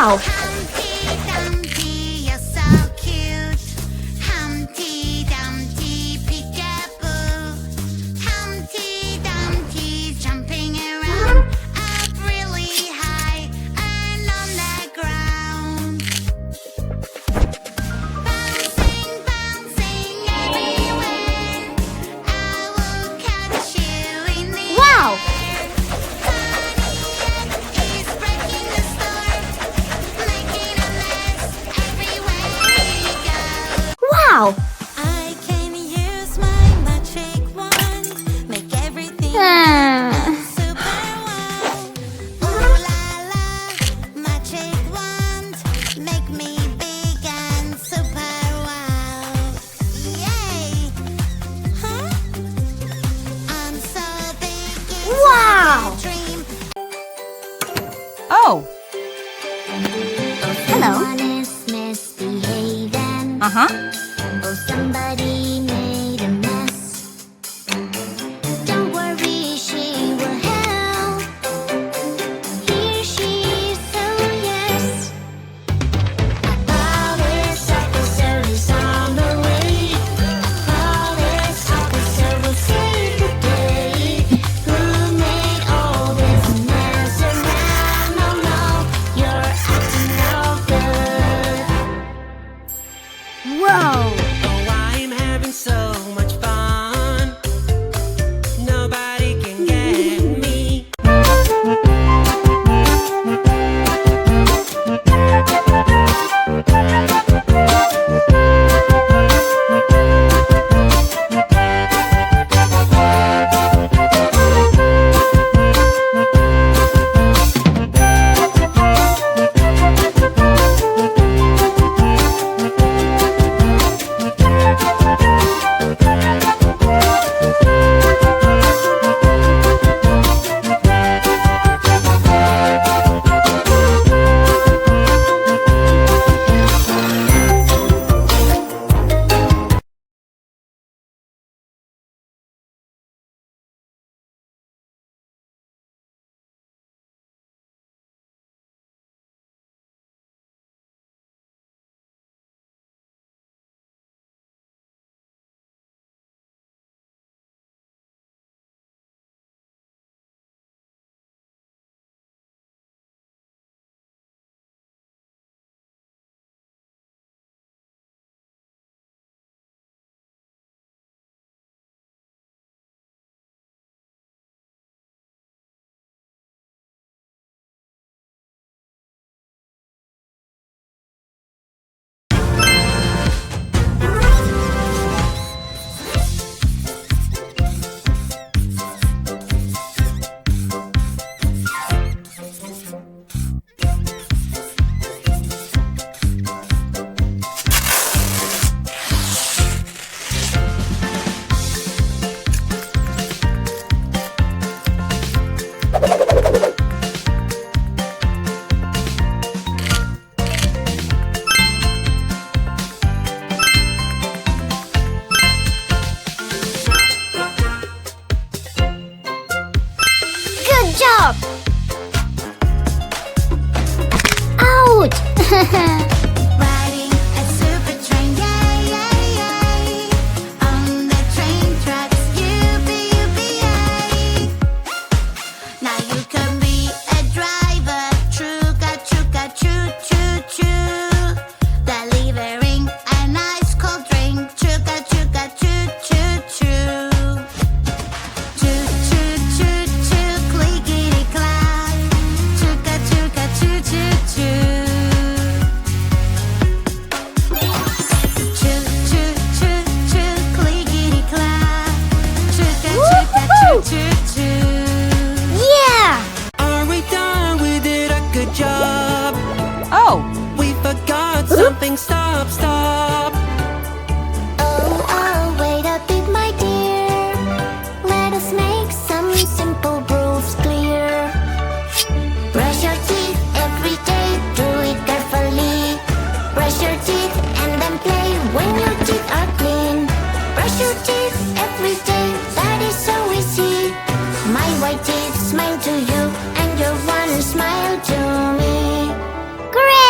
Wow! Humpty Dumpty, you're so cute. Humpty Dumpty, peekaboo. Humpty Dumpty, jumping around up really high and on the ground. Bouncing, bouncing everywhere. I will catch you in the Wow! He's breaking the storm, making a mess everywhere he goes. Wow! I can use my magic wand, make everything super wow. Ooh la la, magic wand, make me big and super wow. Yay! Huh? I'm so big, it's Wow! like a dream. Oh, Hello. Someone is misbehaving. uh-huh. Oh, somebody made a mess. Don't worry, she will help. Here she is, oh yes. Police officer is on the way. Police officer will save the day. Who made all this mess around? Oh no, you're acting no good. Whoa! Oh, I'm having so much fun. Nobody can get me. Good job! Ouch! Riding a super train, yay, yay, yay. On the train tracks, yippee, now you can be a driver, choo-ga, choo-choo-choo. Delivering a nice cold drink, choo-ga, choo-choo-choo. Choo-choo-choo-choo, clickety-clack. Choo-ga, choo-ga, something, stop, stop. Oh, oh, wait a bit, my dear. Let us make some simple rules clear. Brush your teeth every day, do it carefully. Brush your teeth and then play when your teeth are clean. Brush your teeth every day, that is so easy. My white teeth smile to you, and your one smile to me. Great!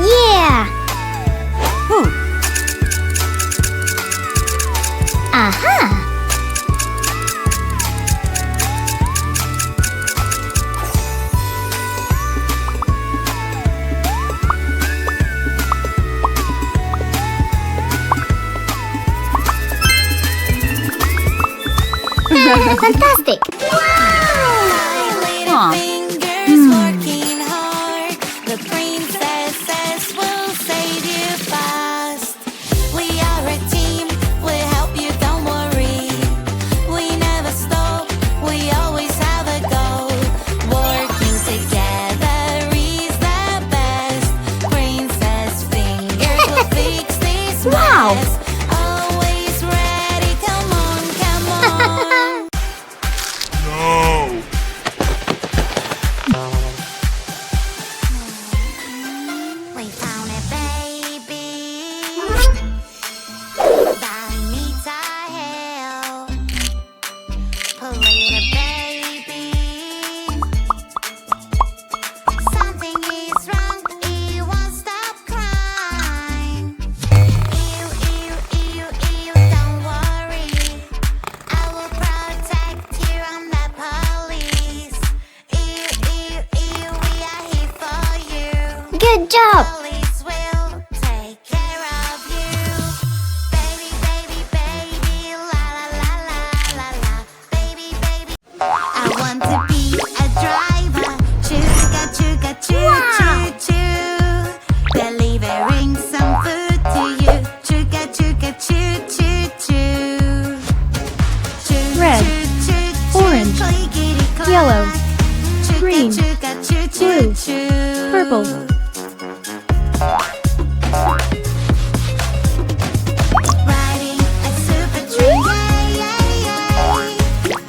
Yeah. Aha. Fantastic. My little fingers working hard. The princesses will save you fast. We are a team, we'll help you, don't worry. We never stop, we always have a goal. Working together is the best. Princess fingers will fix this Wow. mess. Always ready, come on, come on. We found a baby that needs our help. Little baby, something is wrong. He won't stop crying. Don't worry. I will protect you. I'm the police. We are here for you. Good job. Police will take care of you. Baby, baby, baby, la la la la la la. Baby, baby. I want to be a driver. Chugga, chugga, choo, choo, choo. Delivering some food to you. Chugga, chugga, choo, choo, choo. Choo, Red, choo, choo, choo, orange, clickety clack. yellow, Chugga, green, chugga, choo, choo, blue, choo. purple. Riding a super train, yay, yay, yay.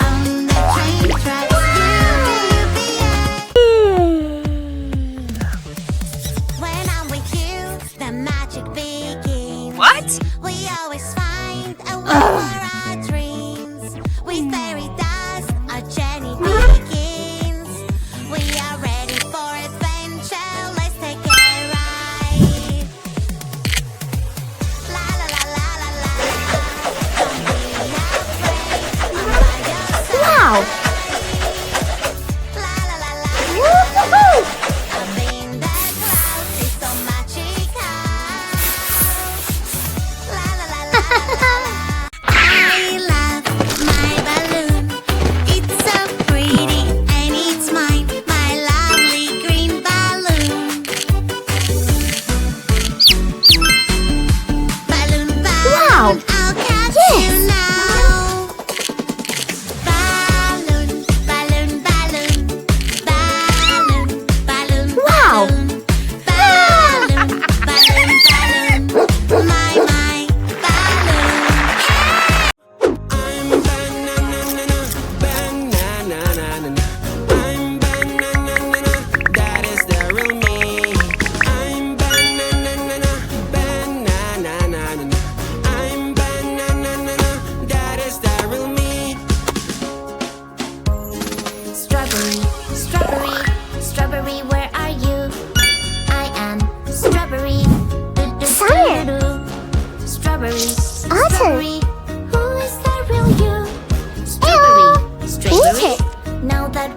On the train tracks, when I'm with you, the magic begins. What? We always find a way for our dreams. With fairy dust, our journey begins. We are ready for adventure. Let's take a ride. La la la la la la. Don't be afraid. I'm by your side. Wow. La la la la. Woo-hoo-hoo. Up in the clouds, it's so magical. La la la la la la. I love my balloon. It's so pretty and it's mine, my lovely green balloon. Balloon, Wow. balloon, I'll catch Yes. you now. Balloon, balloon, balloon, balloon, balloon, Wow. balloon, balloon, balloon, balloon, my balloon. I'm banana, banana. I'm banana, that is the real me. I'm banana, banana. I'm banana, that is the real me. Strawberry, strawberry, strawberry, where are you? I am strawberry. Sire. Strawberry, Otter. strawberry, who is the real you? Strawberry, strawberry. Eat it. Now that